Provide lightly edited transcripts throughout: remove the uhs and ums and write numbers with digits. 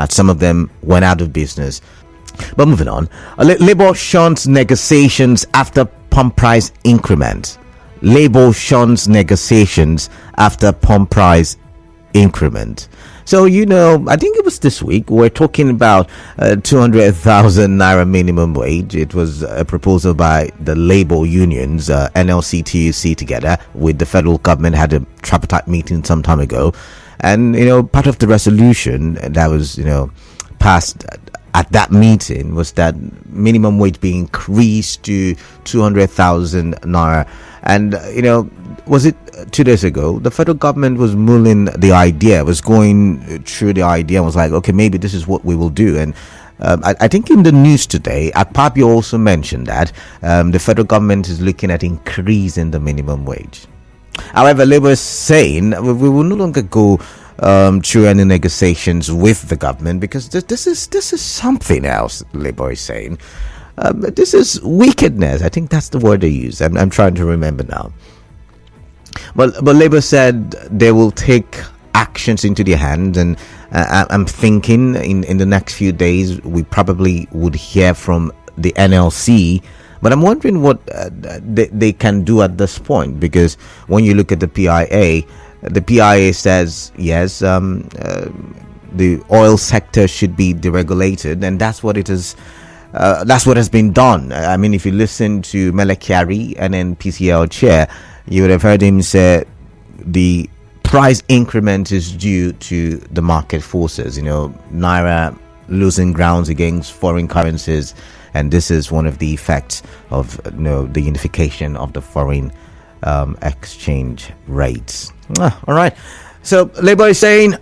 Some of them went out of business. But moving on, Labour shuns negotiations after pump price increment. Labour shuns negotiations after pump price increment. So, I think it was this week, we're talking about 200,000 naira minimum wage. It was a proposal by the labor unions, NLC, TUC together with the federal government, had a tripartite meeting some time ago. And, part of the resolution that was, passed at that meeting was that minimum wage be increased to 200,000 naira. And, was it 2 days ago? The federal government was mulling the idea, was going through the idea and was like, okay, maybe this is what we will do. And I think in the news today, Akpabio also mentioned that the federal government is looking at increasing the minimum wage. However, Labour is saying we will no longer go through any negotiations with the government because this is something else. Labour is saying this is wickedness. I think that's the word they use. I'm trying to remember now. But Labour said they will take actions into their hands, and I'm thinking in the next few days we probably would hear from the NLC. But I'm wondering what they can do at this point, because when you look at the PIA says yes, the oil sector should be deregulated, and that's what it is. That's what has been done. I mean, if you listen to Melekiari and then PCL chair, you would have heard him say the price increment is due to the market forces. Naira losing grounds against foreign currencies, and this is one of the effects of the unification of the foreign exchange rates. All right. So Labour is saying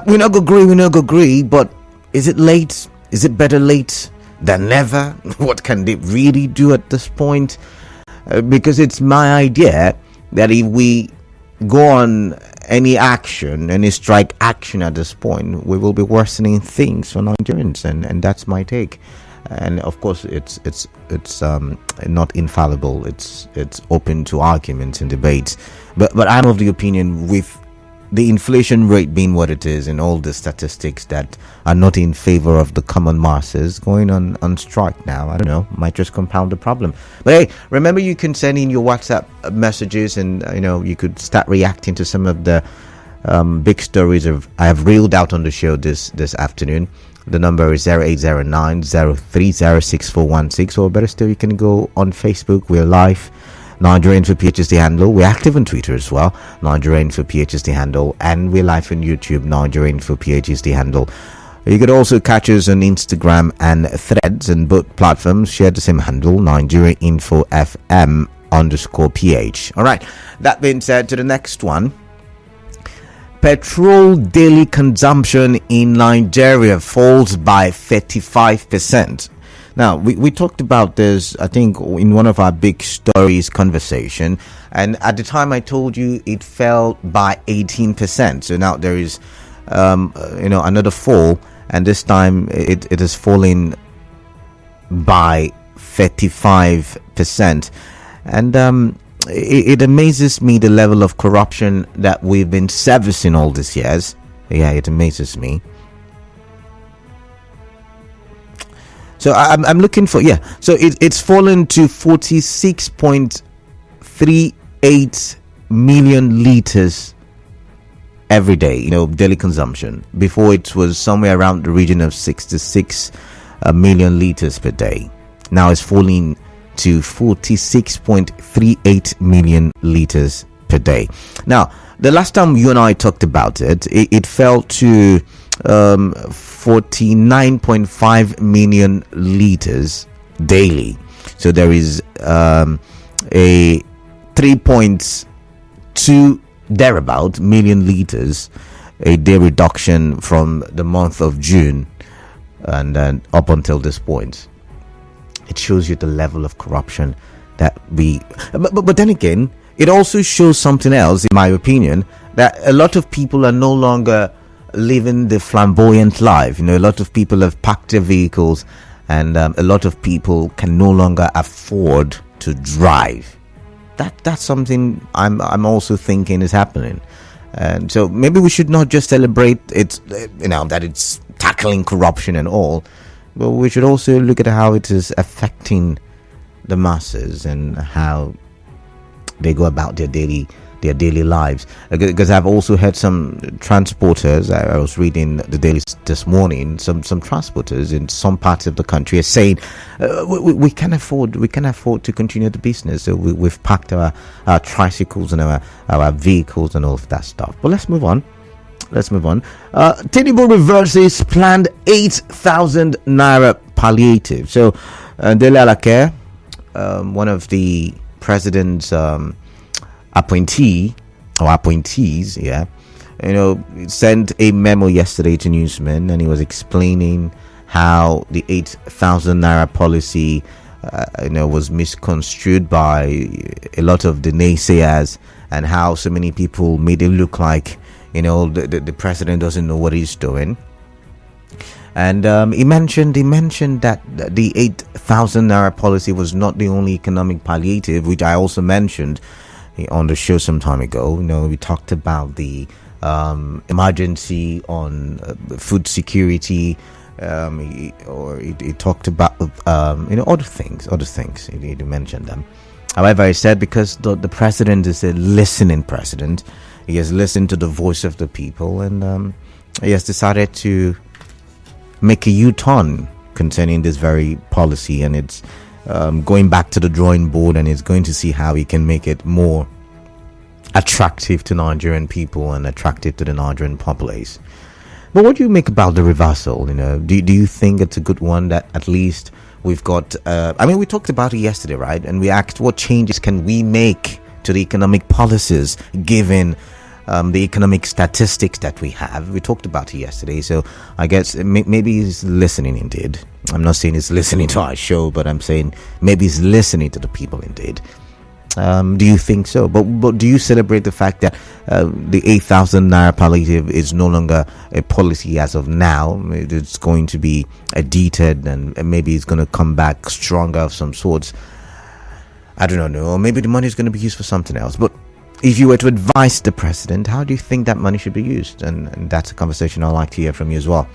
we not agree, but is it late? Is it better late than never? What can they really do at this point? Because it's my idea that if we go on any strike action at this point, we will be worsening things for Nigerians, and that's my take. And of course, it's not infallible. It's open to arguments and debates. But I'm of the opinion, with the inflation rate being what it is and all the statistics that are not in favor of the common masses, going on strike now, I don't know, might just compound the problem. But hey, remember, you can send in your WhatsApp messages, and you could start reacting to some of the big stories I have reeled out on the show this afternoon. The number is 0809-030-6416, or better still, you can go on Facebook. We're live. Nigerian for PHSD handle. We're active on Twitter as well, Nigerian for PHSD handle, and we're live on YouTube, Nigerian for PHSD handle. You could also catch us on Instagram and Threads, and both platforms share the same handle, Nigeria Info FM _PH. All right, that being said, to the next one. Petrol daily consumption in Nigeria falls by 35%. Now, we talked about this, I think, in one of our big stories conversation. And at the time, I told you it fell by 18%. So now there is, another fall. And this time it is falling by 35%. And it amazes me the level of corruption that we've been servicing all these years. Yeah, it amazes me. So I'm looking for, so it's fallen to 46.38 million liters every day, daily consumption. Before, it was somewhere around the region of 66 million liters per day. Now it's falling to 46.38 million liters per day. Now, the last time you and I talked about it fell to 49.5 million liters daily. So there is a 3.2 thereabout million liters a day reduction from the month of June and then up until this point. It shows you the level of corruption that we... But then again, it also shows something else, in my opinion, that a lot of people are no longer living the flamboyant life. A lot of people have packed their vehicles, and a lot of people can no longer afford to drive. That's something I'm also thinking is happening. And so maybe we should not just celebrate that it's tackling corruption and all, but we should also look at how it is affecting the masses and how they go about their daily lives. Because I've also heard some transporters, I was reading the daily this morning, some transporters in some parts of the country are saying we can afford to continue the business, so we've packed our tricycles and our vehicles and all of that stuff. But let's move on. Tinubu reverses planned 8,000 naira palliative. So Dele Alake, one of the president's appointees, sent a memo yesterday to newsmen, and he was explaining how the 8,000 naira policy was misconstrued by a lot of the naysayers, and how so many people made it look like the president doesn't know what he's doing. And he mentioned that the 8,000 naira policy was not the only economic palliative, which I also mentioned on the show some time ago. We talked about the emergency on food security, he talked about other things. He mentioned them. However, he said because the president is a listening president, he has listened to the voice of the people, and he has decided to make a U-turn concerning this very policy, and it's going back to the drawing board, and it's going to see how he can make it more attractive to Nigerian people and attractive to the Nigerian populace. But what do you make about the reversal? Do you think it's a good one that at least we've got? We talked about it yesterday, right? And we asked what changes can we make to the economic policies given the economic statistics that we have. We talked about it yesterday, so I guess maybe he's listening indeed. I'm not saying he's listening to our show, but I'm saying maybe he's listening to the people indeed. Do you think so? But do you celebrate the fact that the 8,000 naira palliative is no longer a policy as of now? It's going to be edited, and maybe it's going to come back stronger of some sorts. I don't know. Or maybe the money is going to be used for something else. But if you were to advise the president, how do you think that money should be used? And that's a conversation I'd like to hear from you as well.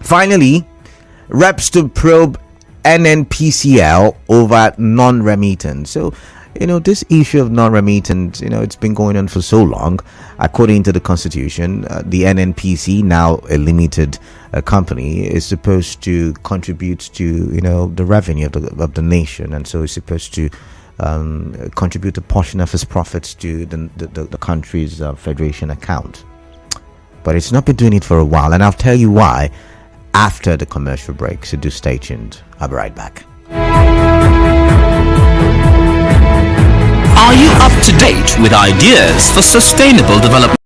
Finally, reps to probe NNPCL over non-remittance. So, this issue of non-remittance, it's been going on for so long. According to the Constitution, the NNPC, now a limited company, is supposed to contribute to, the revenue of the nation, and so it's supposed to contribute a portion of its profits to the country's federation account. But it's not been doing it for a while, and I'll tell you why after the commercial break, so do stay tuned. I'll be right back. Are you up to date with ideas for sustainable development?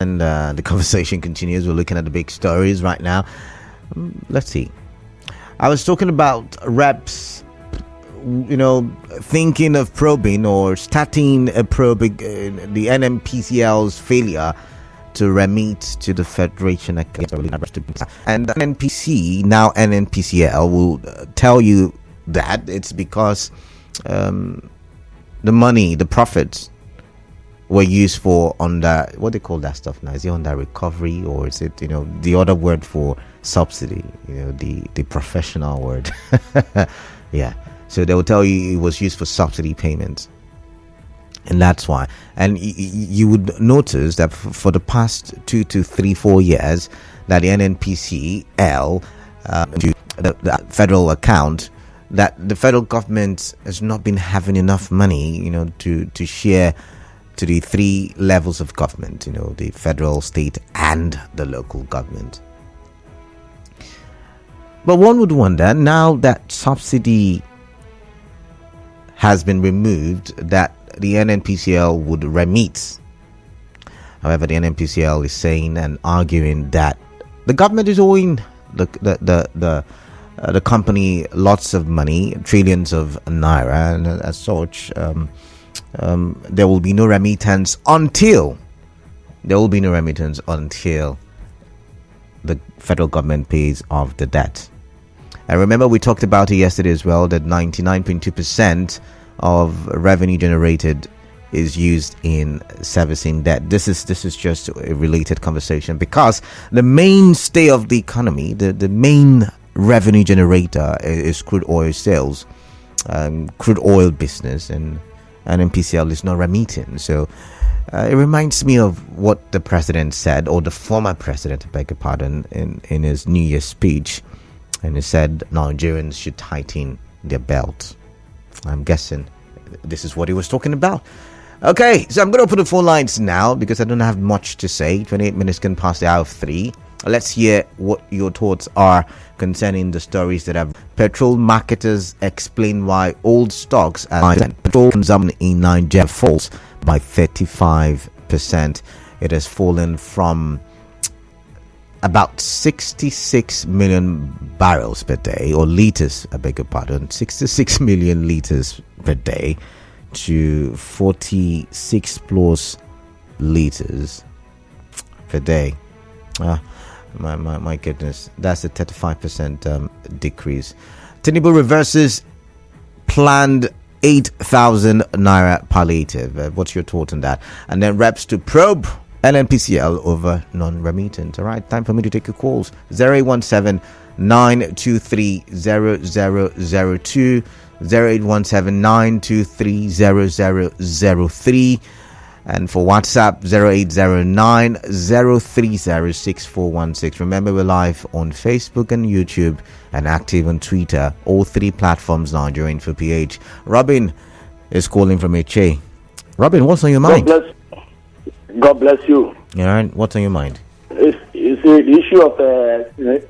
And the conversation continues. We're looking at the big stories right now. Let's see. I was talking about reps, thinking of probing or starting a probing the NNPCL's failure to remit to the Federation account. And NNPC, now NNPCL, will tell you that it's because the money, the profits, were used for under, what they call that stuff now? Is it under recovery, or is it, the other word for subsidy, the professional word? Yeah. So they will tell you it was used for subsidy payments. And that's why. And you would notice that for the past 2 to 3, 4 years, that the NNPCL, the federal account, that the federal government has not been having enough money, to share to the 3 levels of government, the federal, state, and the local government. But one would wonder, now that subsidy has been removed, that the NNPCL would remit. However, the NNPCL is saying and arguing that the government is owing the company lots of money, trillions of naira, and as such, there will be no remittance until the federal government pays off the debt. I remember we talked about it yesterday as well, that 99.2% of revenue generated is used in servicing debt. This is just a related conversation, because the mainstay of the economy, the main revenue generator is crude oil sales, crude oil business, and NPCL is not remitting. So it reminds me of what the president said, or the former president, I beg your pardon, in his New Year's speech, and he said Nigerians should tighten their belt. I'm guessing this is what he was talking about. Okay, so I'm going to open the phone lines now because I don't have much to say. 28 minutes can pass the hour of 3. Let's hear what your thoughts are concerning the stories that have. Petrol marketers explain why old stocks and petrol consumption in Nigeria falls by 35%. It has fallen from about 66 million barrels per day, or liters, I beg your pardon, 66 million liters per day to 46 plus liters per day. My goodness, that's a 35% decrease. Tinubu reverses planned 8,000 naira palliative. What's your thought on that? And then reps to probe NNPCL over non-remittance. All right, time for me to take your calls. 0817 923 0002, 0817 923 0003, and for WhatsApp 0809 030 6416. Remember, we're live on Facebook and YouTube and active on Twitter, all 3 platforms now. Join for PH. Robin is calling from HA. Robin, what's on your mind? God bless you. All right, what's on your mind? It's the issue of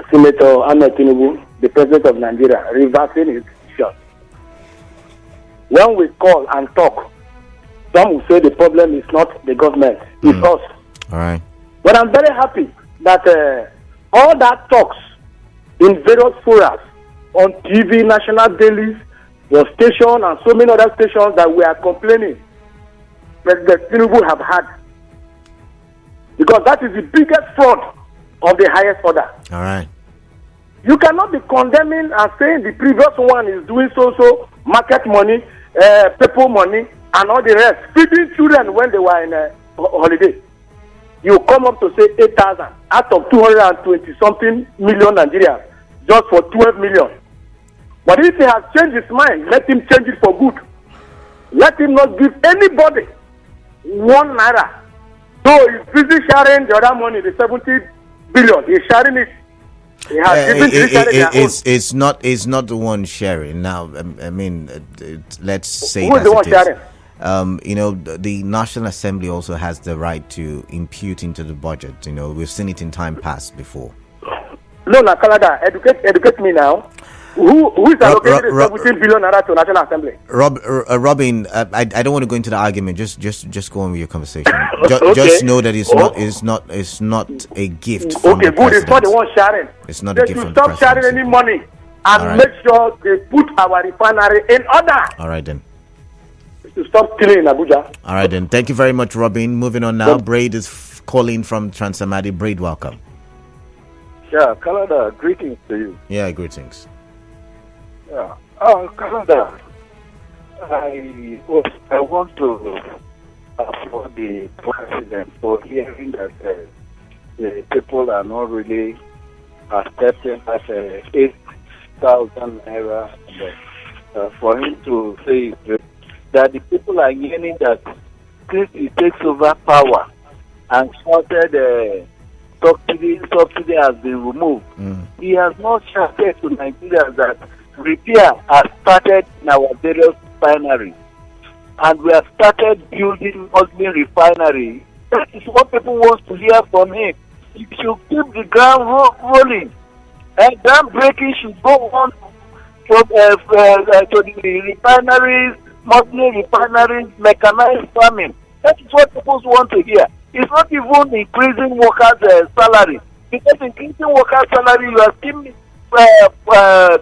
Senator Ahmed Tinubu, the president of Nigeria, reversing his decision. When we call and talk, some will say the problem is not the government, it's us. All right. But I'm very happy that all that talks in various forums, on TV, national dailies, your station, and so many other stations that we are complaining, President Tinubu have had. Because that is the biggest fraud of the highest order. All right. You cannot be condemning and saying the previous one is doing so market money, people money, and all the rest, feeding children when they were in a holiday. You come up to say 8,000 out of 220 something million Nigerians, just for 12 million. But if he has changed his mind, let him change it for good. Let him not give anybody 1 naira. So he's busy sharing the other money, the 70 billion. He's sharing it. He has it's not the one sharing. Now, I mean, let's say who is the one sharing? The National Assembly also has the right to impute into the budget. We've seen it in time past before. No, Canada, educate me now. Who is allocated 17 billion naira to National Assembly? Robin, I don't want to go into the argument. Just go on with your conversation. Okay. Just know that it's not a gift from the good. president. It's not the one sharing. It's not a gift from the president. Stop sharing any money and make sure they put our refinery in order. All right then. To stop killing in Abuja. All right then. Thank you very much, Robin. Moving on now. Braid is calling from Transamadi. Braid, welcome. Yeah, Canada, greetings to you. Yeah, greetings. Yeah. Canada, I want to applaud the president for hearing that the people are not really accepting that 8,000 naira. For him to say that the people are yearning that since he takes over power and shouted subsidy has been removed, he has not shouted to Nigerians that repair has started in our various refineries. And we have started building Muslim refinery. That is what people want to hear from him. He should keep the ground rolling. And ground breaking should go on to the refineries, Muslim refineries, mechanized farming. That is what people want to hear. It's not even increasing workers' salary. Because increasing workers' salary, you are still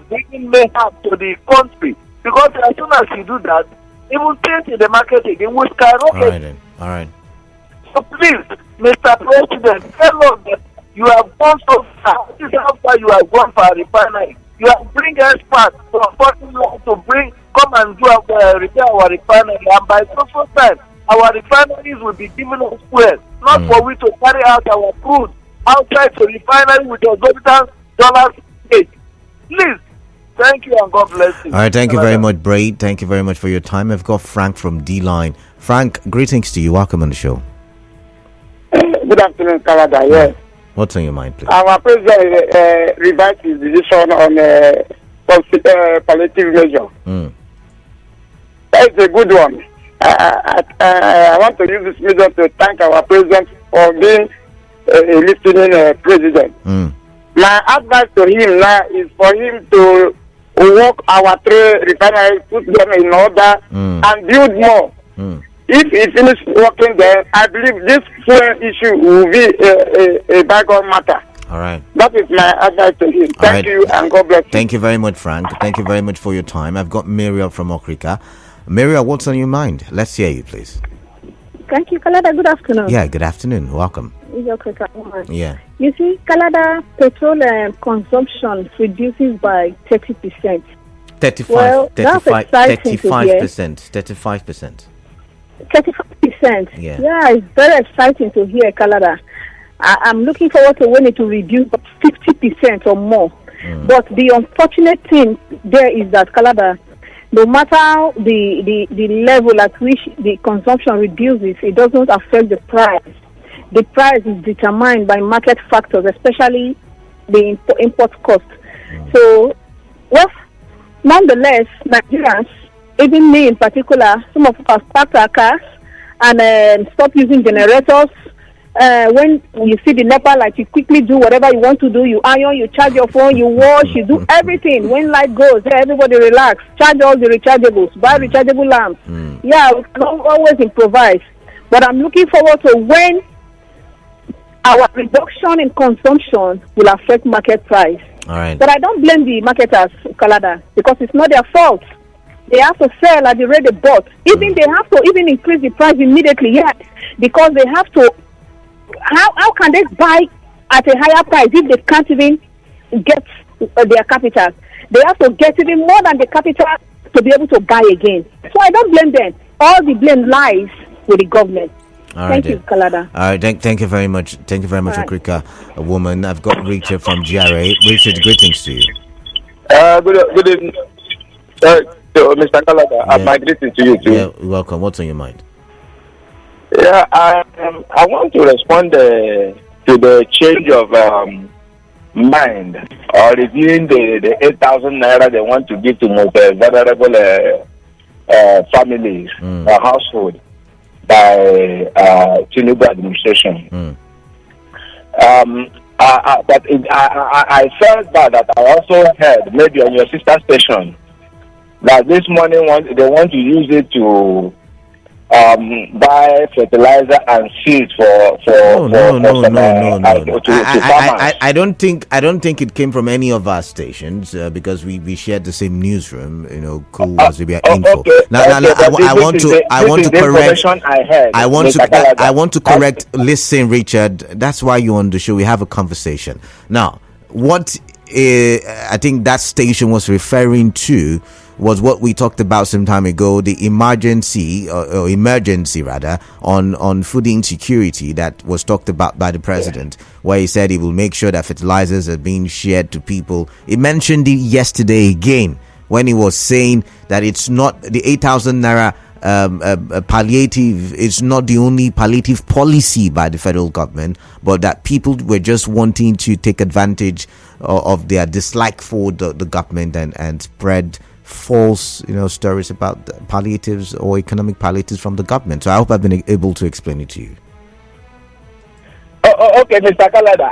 bringing mayhem to the country. Because as soon as you do that, even things in the market again will skyrocket. All right. So please, Mr. President, tell us that you have gone so far. This is how far you have gone for a refinery. You have bring experts to come and do repair our refinery, and by so time, our refineries will be giving us fuel, not for we to carry out our crude outside the refinery with exorbitant dollars paid. Please. Thank you and God bless you. All right, thank you very much, Braid. Thank you very much for your time. I've got Frank from D-Line. Frank, greetings to you. Welcome on the show. Good afternoon, Canada. Yes. What's on your mind, please? Our president revised his decision on palliative measure. That is a good one. I want to use this measure to thank our president for being a listening president. My advice to him now is for him to work our three refineries, put them in order, and build more. If he finishes working there, I believe this fuel issue will be a bygone matter. All right. That is my advice to him. Thank you and God bless you. Thank you very much, Frank. Thank you very much for your time. I've got Miriam from Okrika. Miriam, what's on your mind? Let's hear you, please. Thank you, Kalada. Good afternoon. Yeah, good afternoon. Welcome. Yeah. You see, Canada petrol consumption reduces by 30%. 35%. Well, that's exciting 35%. 35%. 35%. Yeah, it's very exciting to hear, Canada. I'm looking forward to when it will reduce by 50% or more. But the unfortunate thing there is that, Canada, no matter the level at which the consumption reduces, it doesn't affect the price. The price is determined by market factors, especially the import cost. So, well, nonetheless, Nigerians, even me in particular, some of us park our cars and stop using generators. When you see the NEPA light, you quickly do whatever you want to do. You iron, you charge your phone, you wash, you do everything. When light goes, everybody relax. Charge all the rechargeables, buy rechargeable lamps. Yeah, we can always improvise. But I'm looking forward to when our reduction in consumption will affect market price. All right. But I don't blame the marketers, Kalada, because it's not their fault. They have to sell at the rate they bought. Even they have to even increase the price immediately, yes, because they have to. How can they buy at a higher price if they can't even get their capital? They have to get even more than the capital to be able to buy again. So I don't blame them. All the blame lies with the government. Thank you, Kalada. All right, thank you very much. Thank you very much, Okrika, a woman. I've got Richard from GRA. Richard, greetings to you. Good evening, Mr. Kalada. My greetings to you too. Yeah, welcome. What's on your mind? Yeah, I want to respond to the change of mind or reviewing the 8,000 naira they want to give to most vulnerable families or household by Tinubu administration. But I felt bad that I also heard maybe on your sister station that this money they want to use it to buy fertilizer and seeds for I don't think it came from any of our stations because we shared the same newsroom. You know, cool was their info. I want to correct. Listen, Richard. That's why you're on the show. We have a conversation now. What I think that station was referring to was what we talked about some time ago, the emergency on food insecurity that was talked about by the president, where he said he will make sure that fertilizers are being shared to people. He mentioned it yesterday again when he was saying that it's not the 8,000 naira palliative is not the only palliative policy by the federal government, but that people were just wanting to take advantage of their dislike for the government and spread false stories about palliatives or economic palliatives from the government. So I hope I've been able to explain it to you. Okay, Mr. Kalada,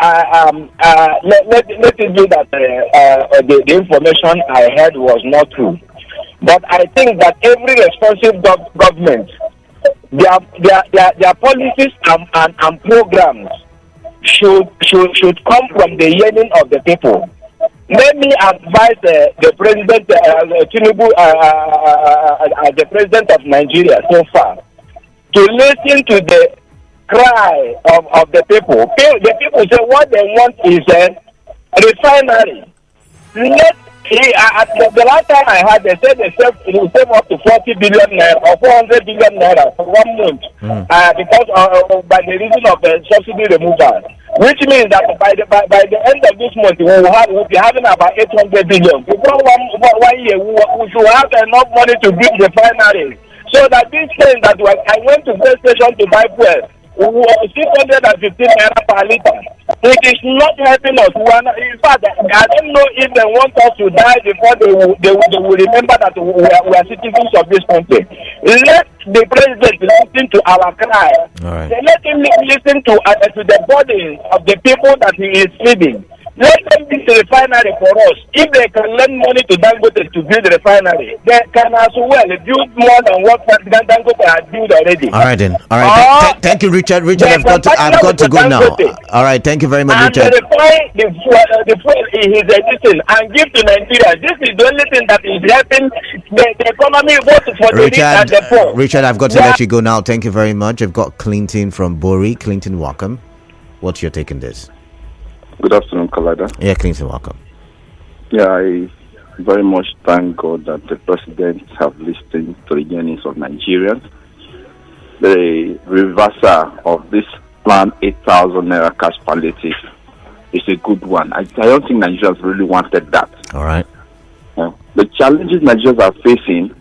let it be that the information I heard was not true. But I think that every responsive government, their policies and programs should come from the yearning of the people. Let me advise the president, Tinubu, the president of Nigeria so far, to listen to the cry of the people. The people say what they want is a refinery. The last time I heard, they said it will save up to 40 billion naira or 400 billion naira for 1 month because by the reason of the subsidy removal, which means that by the end of this month we'll be having about 800 billion. Before one year we should have enough money to build refineries, so that this thing that I went to the station to buy fuel, 615 naira per liter. It is not helping us. In fact, I don't know if they want us to die before they will remember that we are citizens of this country. Let the president listen to our cry. Right. Let him listen to the body of the people that he is feeding. Let them build a refinery for us. If they can lend money to Dangote to build a refinery, they can as well build more than what Dangote has built already. All right then. All right. Thank you, Richard. Richard, I've got to go now. All right. Thank you very much, Richard. And refine the fuel in his edition and give to Nigeria. This is the only thing that is helping the economy, both for the rich and the poor. Richard, I've got to let you go now. Thank you very much. I've got Clinton from Bori. Clinton, welcome. What's your take on this? Good afternoon, Kalada. Yeah, Clinton, welcome. Yeah, I very much thank God that the president have listened to the yearnings of Nigerians. The reversal of this plan 8,000 naira cash palliative is a good one. I don't think Nigerians really wanted that. All right. The challenges Nigerians are facing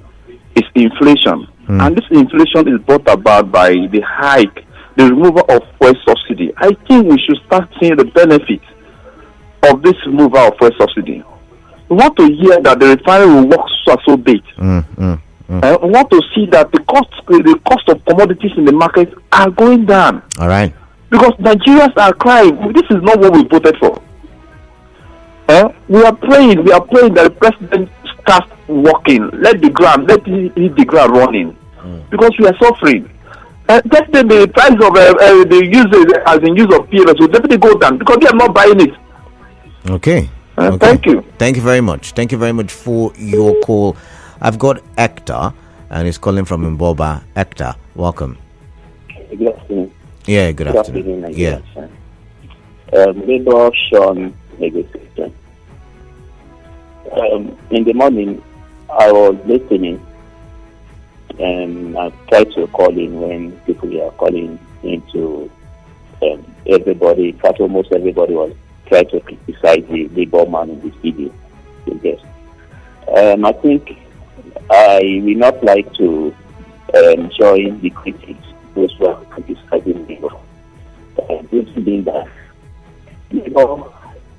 is inflation. And this inflation is brought about by the hike, the removal of fuel subsidy. I think we should start seeing the benefits of this removal of fuel subsidy. We want to hear that the refinery will work so big. We want to see that the cost of commodities in the market are going down. All right. Because Nigerians are crying. This is not what we voted for. We are praying that the president starts working. Let the ground running. Because we are suffering. Definitely the price of the use of PLS will definitely go down because they are not buying it. Okay. Thank you. Thank you very much. Thank you very much for your call. I've got Hector, and he's calling from Mboba. Hector, welcome. Good afternoon. Yeah, good afternoon. Yeah. Labor Sean negotiation. In the morning, I was listening, and I tried to call in when people are calling into everybody. In fact, almost everybody was trying to criticize the labor man in this video. Yes. I think I will not like to join the critics, those who are criticizing labor. This being that labor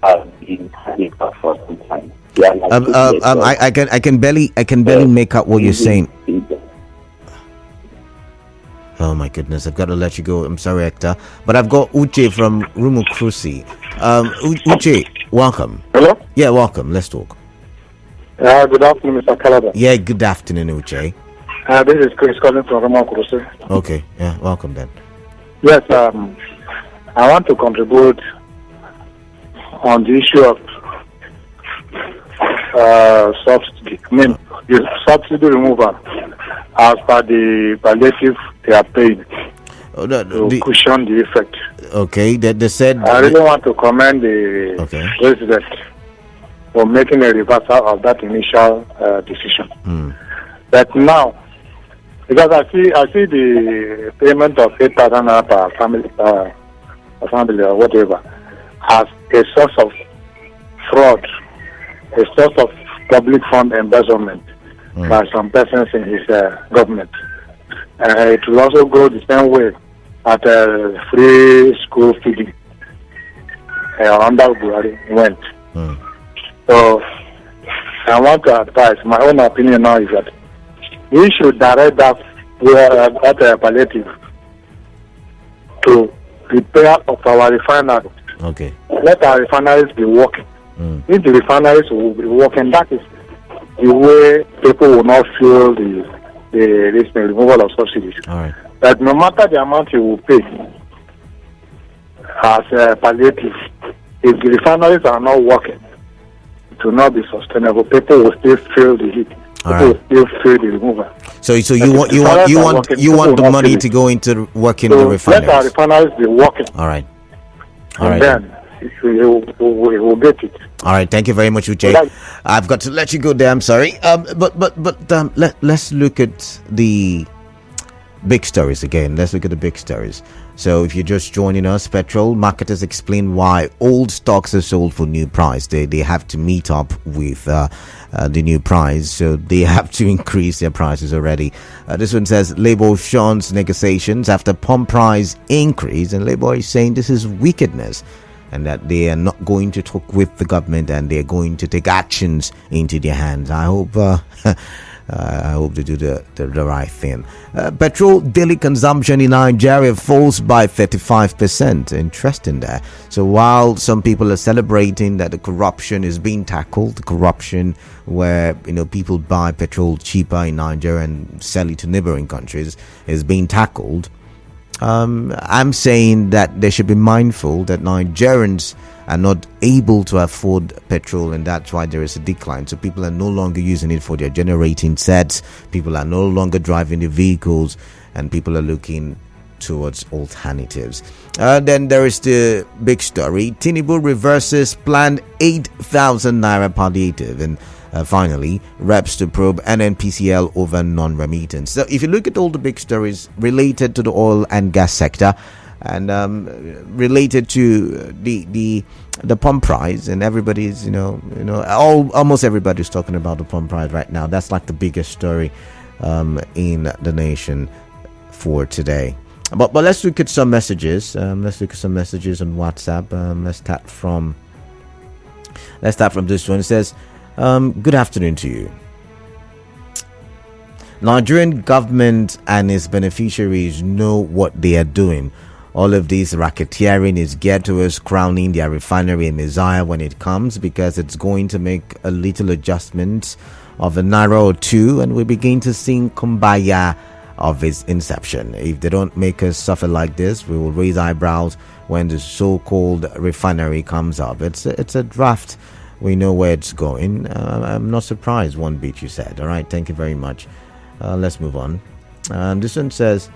has been having for some time. I can barely make out what you're saying. Oh my goodness, I've got to let you go. I'm sorry, Hector. But I've got Uche from Rumukrusi. Uche, welcome. Hello? Yeah, welcome. Let's talk. Good afternoon, Mr. Kalada. Yeah, good afternoon, Uche. This is Chris calling from Rumukrusi. Okay, yeah, welcome then. Yes, I want to contribute on the issue of subsidy. I mean, the subsidy removal as per the palliative they are paid to cushion the effect. Okay, they said. I really want to commend the president for making a reversal of that initial decision. But now, because I see the payment of 8,000 naira per family or whatever as a source of fraud, a source of public fund embezzlement by some persons in his government. It will also go the same way at free school feeding under Buhari went. So I want to advise, my own opinion now is that we should direct that palliative to repair of our refinery. Okay. Let our refineries be working. If the refineries will be working, that is the way people will not feel the removal of subsidies. All right. But no matter the amount you will pay as palliative, if the refineries are not working, it will not be sustainable. People will still feel the heat. People will still feel the removal. So you want the money to go into working the refineries. Let our refineries be working. All right. Then we will get it. All right, thank you very much, Uche. I've got to let you go there. I'm sorry. Let's look at the big stories again. Let's look at the big stories. So if you're just joining us, Petrol marketers explain why old stocks are sold for new price. They have to meet up with the new price, so they have to increase their prices already. This one says Labour shuns negotiations after pump price increase, and Labour is saying this is wickedness, and that they are not going to talk with the government and they're going to take actions into their hands. I hope they do the right thing. Petrol daily consumption in Nigeria falls by 35%. Interesting there. So while some people are celebrating that the corruption is being tackled, the corruption where people buy petrol cheaper in Nigeria and sell it to neighboring countries is being tackled, I'm saying that they should be mindful that Nigerians are not able to afford petrol, and that's why there is a decline. So people are no longer using it for their generating sets, people are no longer driving the vehicles, and people are looking towards alternatives. Then there is the big story. Tinubu reverses planned 8,000 naira palliative, and finally reps to probe NNPCL over non-remittance. So if you look at all the big stories related to the oil and gas sector, and related to the pump price, and everybody's almost everybody's talking about the pump price right now. That's like the biggest story in the nation for today. But let's look at some messages. Let's look at some messages on WhatsApp. Let's start from this one. It says, good afternoon to you. Nigerian government and its beneficiaries know what they are doing. All of this racketeering is geared towards crowning their refinery a messiah when it comes, because it's going to make a little adjustment of a naira or two, and we begin to sing Kumbaya of its inception. If they don't make us suffer like this, we will raise eyebrows when the so-called refinery comes up. It's a draft. We know where it's going. I'm not surprised one bit, you said. All right, thank you very much. Let's move on. This one says,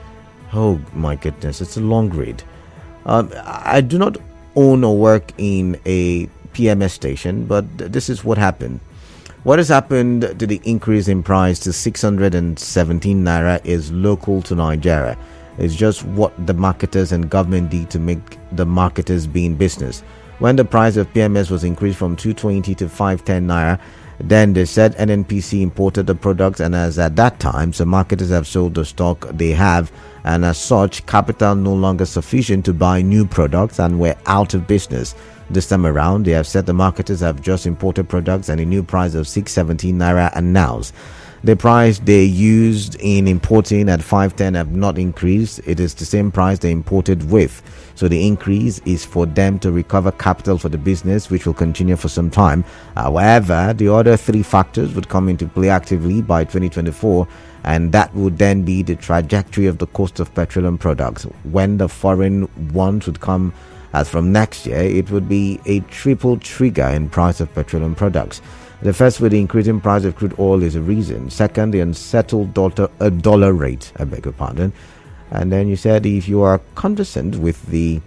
oh my goodness, it's a long read. I do not own or work in a PMS station, but this is what happened. What has happened to the increase in price to 617 naira is local to Nigeria. It's just what the marketers and government did to make the marketers be in business. When the price of PMS was increased from 220 to 510 naira, then they said NNPC imported the products, and as at that time, some marketers have sold the stock they have, and as such, capital no longer sufficient to buy new products, and we're out of business. This time around, they have said the marketers have just imported products and a new price of 617 naira announced. The price they used in importing at 510 have not increased. It is the same price they imported with. So the increase is for them to recover capital for the business, which will continue for some time. However, the other three factors would come into play actively by 2024, and that would then be the trajectory of the cost of petroleum products. When the foreign ones would come as from next year, it would be a triple trigger in price of petroleum products. The first, with the increasing price of crude oil, is a reason. Second, the unsettled dollar rate. I beg your pardon. And then you said if you are conversant with the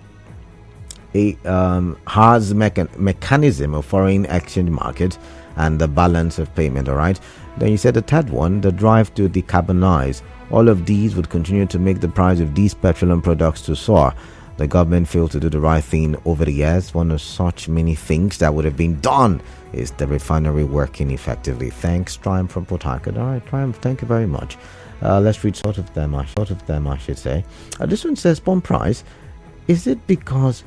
mechanism of foreign exchange market and the balance of payment, all right. Then you said the third one, the drive to decarbonize. All of these would continue to make the price of these petroleum products to soar. The government failed to do the right thing over the years. One of such many things that would have been done is the refinery working effectively. Thanks, Triumph from Port Harcourt. All right, Triumph, thank you very much. Let's read sort of them, I should say. This one says, pump price. Is it because...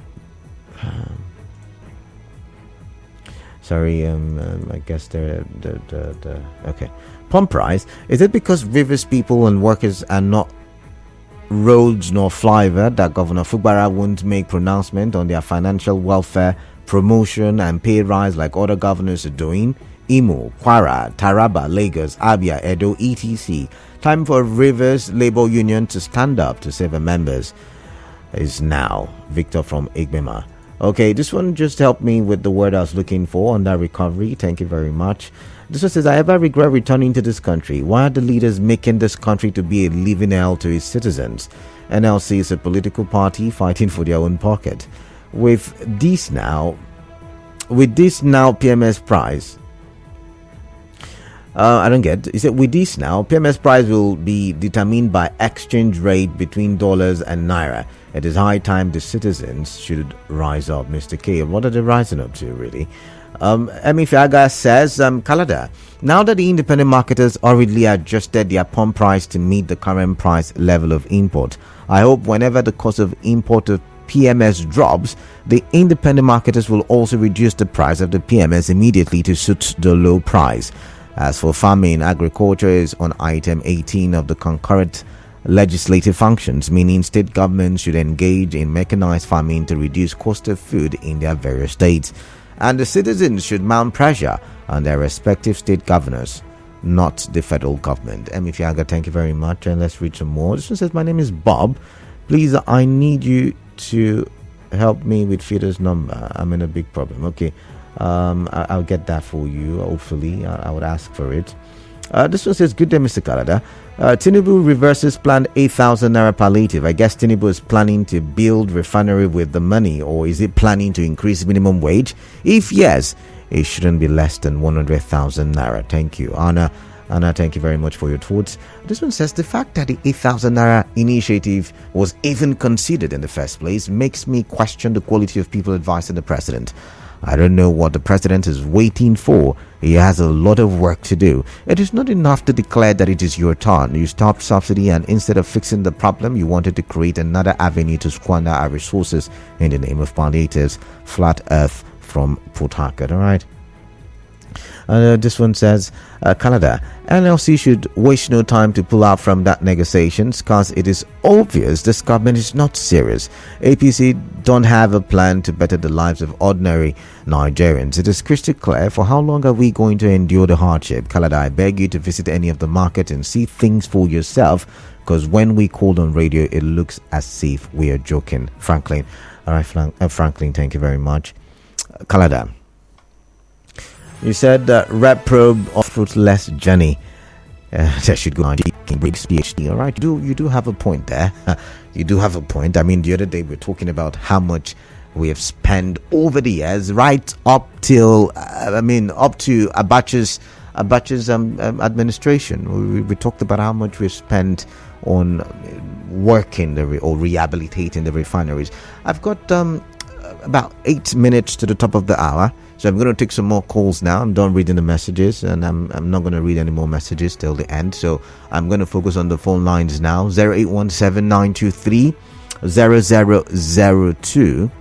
I guess okay. Pump price. Is it because Rivers people and workers are not roads nor flyover that Governor Fugbara won't make pronouncement on their financial welfare, promotion and pay rise like other governors are doing? Imo, Kwara, Taraba, Lagos, Abia, Edo, etc. Time for Rivers Labour Union to stand up to save their members is now. Victor from Igbema. Okay, this one just helped me with the word I was looking for on that recovery. Thank you very much. This one says, I ever regret returning to this country. Why are the leaders making this country to be a living hell to its citizens? NLC is a political party fighting for their own pocket. With this now PMS price, I don't get. He said, with this now, PMS price will be determined by exchange rate between dollars and naira. It is high time the citizens should rise up. Mr. K, what are they rising up to, really? Emi Fiaga says, Kalada, now that the independent marketers hurriedly adjusted their pump price to meet the current price level of import, I hope whenever the cost of import of PMS drops, the independent marketers will also reduce the price of the PMS immediately to suit the low price. As for farming, agriculture is on item 18 of the concurrent legislative functions, meaning state governments should engage in mechanized farming to reduce cost of food in their various states. And the citizens should mount pressure on their respective state governors, not the federal government. Emifiaga, thank you very much. And let's read some more. This one says, my name is Bob. Please, I need you to help me with Fido's number. I'm in a big problem. Okay. I'll get that for you. Hopefully, I would ask for it. This one says, good day, Mr. Kalada. Tinubu reverses planned 8,000 naira palliative. I guess Tinubu is planning to build refinery with the money, or is it planning to increase minimum wage? If yes, it shouldn't be less than 100,000 naira. Thank you, Anna, thank you very much for your thoughts. This one says, the fact that the 8,000 naira initiative was even considered in the first place makes me question the quality of people advising the president. I don't know what the president is waiting for. He has a lot of work to do. It is not enough to declare that it is your turn. You stopped subsidy, and instead of fixing the problem, you wanted to create another avenue to squander our resources in the name of palliatives. Flat Earth from Port Harcourt. All right. This one says, Canada, NLC should waste no time to pull out from that negotiations, because it is obvious this government is not serious. APC don't have a plan to better the lives of ordinary Nigerians. It is crystal clear. For how long are we going to endure the hardship? Canada, I beg you to visit any of the markets and see things for yourself, because when we called on radio, it looks as if we are joking. Franklin. All right, Franklin, thank you very much. Canada. You said Rep Probe of Fruitless Journey. That should go on Briggs PhD. All right, you do have a point there. You do have a point. I mean, the other day we were talking about how much we have spent over the years, right up till up to Abacha's administration. We talked about how much we've spent on working or rehabilitating the refineries. I've got about 8 minutes to the top of the hour. So I'm going to take some more calls now. I'm done reading the messages, and I'm not going to read any more messages till the end. So I'm going to focus on the phone lines now. 0817-923-0002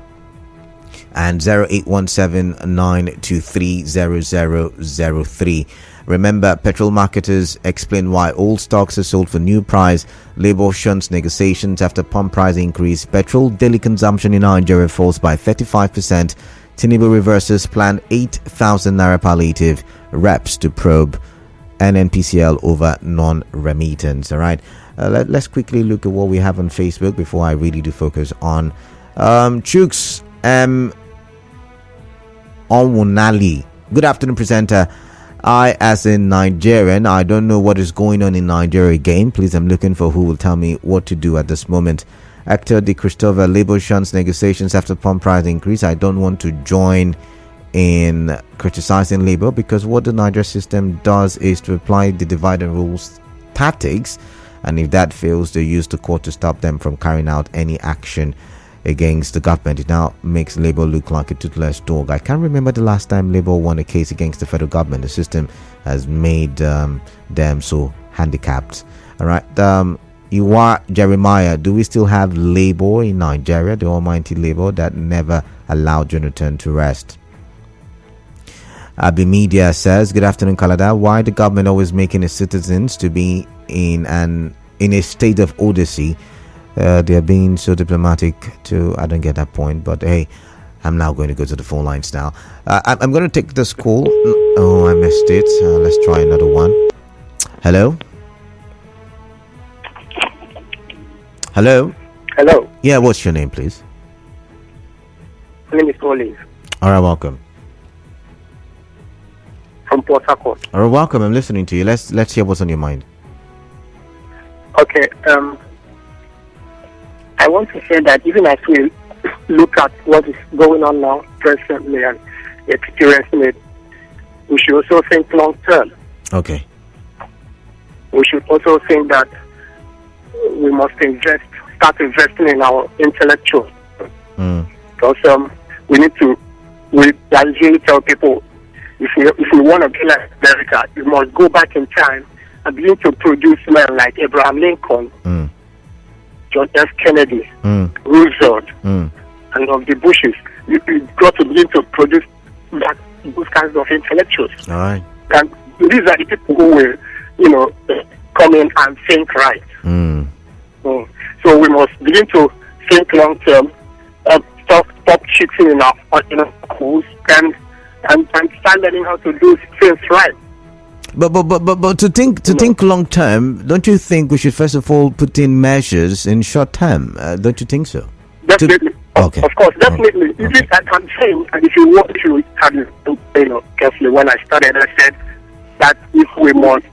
and 0817-923-0003. Remember, petrol marketers explain why old stocks are sold for new price. Labour shuns negotiations after pump price increase. Petrol daily consumption in Nigeria falls by 35%. Tinubu reverses planned 8,000 naira palliative. Reps to probe NNPCL over non-remittance. All right, let's quickly look at what we have on Facebook before I really do focus on Chooks Onwunali. Good afternoon, presenter. I, as in Nigerian, I don't know what is going on in Nigeria again. Please, I'm looking for who will tell me what to do at this moment. Actor De Christopher, Labour shuns negotiations after pump price increase. I don't want to join in criticizing Labour, because what the Niger system does is to apply the divide and rule tactics, and if that fails, they use the court to stop them from carrying out any action against the government. It now makes Labour look like a toothless dog. I can't remember the last time Labour won a case against the federal government. The system has made them so handicapped. All right. You are Jeremiah. Do we still have Labour in Nigeria, the almighty Labour that never allowed Jonathan to rest? Abi Media says, good afternoon, Kalada. Why the government always making its citizens to be in a state of odyssey? They are being so diplomatic too. I don't get that point, but hey, I'm now going to go to the phone lines now. I'm going to take this call. Oh, I missed it. Let's try another one. Hello? Hello? Hello. Yeah, what's your name, please? My name is Olive. All right, welcome. From Port Harcourt. All right, welcome. I'm listening to you. Let's hear what's on your mind. Okay. I want to say that even as we look at what is going on now presently and experiencing it, we should also think long term. Okay. We should also think that we must start investing in our intellectuals. Because we need to, I usually tell people, if we want to be like America, we must go back in time and begin to produce men like Abraham Lincoln, John F. Kennedy, Roosevelt, and of the Bushes. We've got to begin to produce those kinds of intellectuals. All right. And these are the people who will, come in and think right. So we must begin to think long term, stop cheating in our schools, and start learning how to do things right. But to think long term, don't you think we should first of all put in measures in short term? Don't you think so? Definitely. Okay. Of course, definitely. Okay. I'm saying, and if you want to have carefully, when I started, I said that if we must,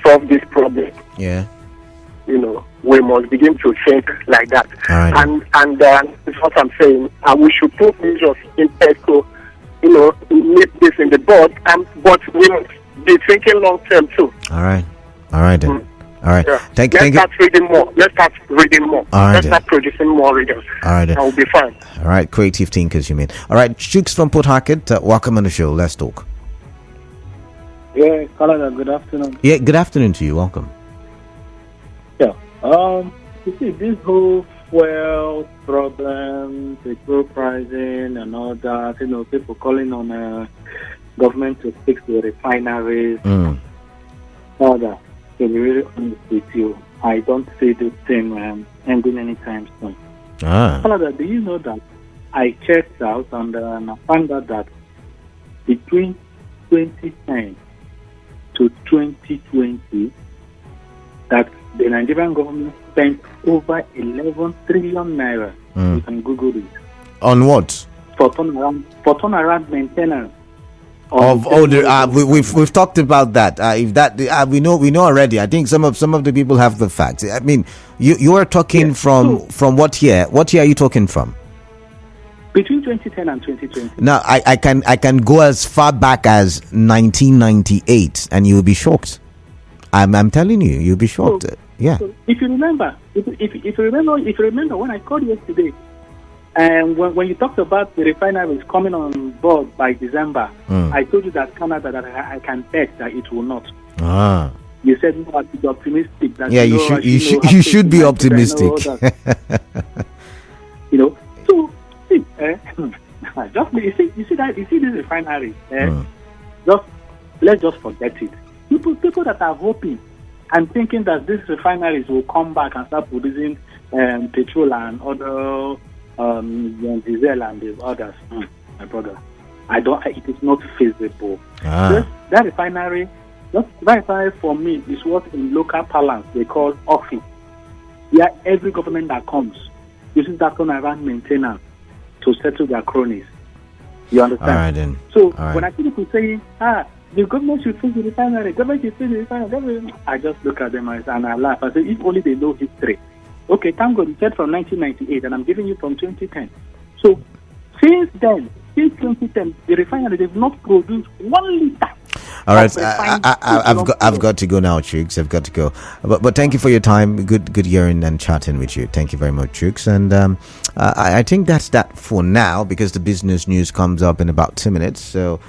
solve this problem, yeah, we must begin to think like that. All right. And that's what I'm saying. We should put measures in place to, make this in the board, but we must be thinking long term too. All right then. All right. Yeah. Thank Let's you. start reading more. Let's start reading more. All right, Let's start producing more readers. All right then. I will be fine. All right, creative thinkers, you mean? All right, Chooks from Port Harcourt, welcome on the show. Let's talk. Yeah, Kalada, good afternoon. Yeah, good afternoon to you. Welcome. Yeah. You see, this whole fuel problem, petrol pricing and all that, people calling on government to fix the refineries, all that. To be really honest with you, I don't see this thing ending anytime soon. Kalada, do you know that I checked out and I found out that between 2010 to 2020, that the Nigerian government spent over 11 trillion naira. You can Google it. On what? For turnaround maintenance. We've talked about that. If that we know already. I think some of the people have the facts. I mean, you are talking from what year? What year are you talking from? Between 2010 and 2020. Now I can go as far back as 1998, and you'll be shocked. I'm telling you, you'll be shocked. Yeah. So if you remember, if you remember when I called yesterday, and when you talked about the refineries coming on board by December, I told you that Canada, that I can bet that it will not. You said no, I should be optimistic. That you should be optimistic. So see, you see this refinery. Let's just forget it. People that are hoping and thinking that these refineries will come back and start producing petrol and other diesel and the others. My brother, it is not feasible. That refinery for me is what in local parlance they call office. Yeah, every government that comes uses that turnaround maintenance to settle their cronies. You understand? All right, then. So when I see people saying, the government should fix the refinery, I just look at them and I laugh. I say, if only they know history. Okay, thank God, you said from 1998, and I'm giving you from 2010. So, since 2010, the refinery, they've not produced 1 liter. All right, I've got to go now, Chooks. I've got to go. But thank you for your time. Good hearing and chatting with you. Thank you very much, Chooks. And I think that's that for now, because the business news comes up in about 2 minutes. So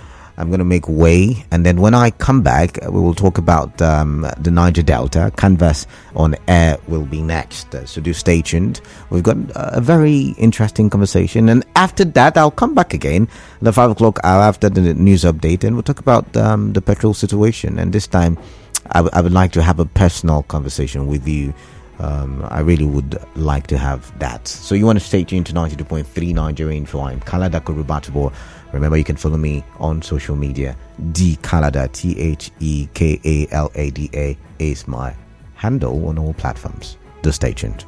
I'm going to make way, and then when I come back, we will talk about the Niger Delta. Canvas on Air will be next, so do stay tuned. We've got a very interesting conversation, and after that, I'll come back again at the 5 o'clock hour after the news update, and we'll talk about the petrol situation. And this time, I would like to have a personal conversation with you. I really would like to have that. So you want to stay tuned to 92.3 Nigerian Info. I'm Kalada Kurubatubo. Remember, you can follow me on social media. D Kalada, THEKALADA is my handle on all platforms. Do stay tuned.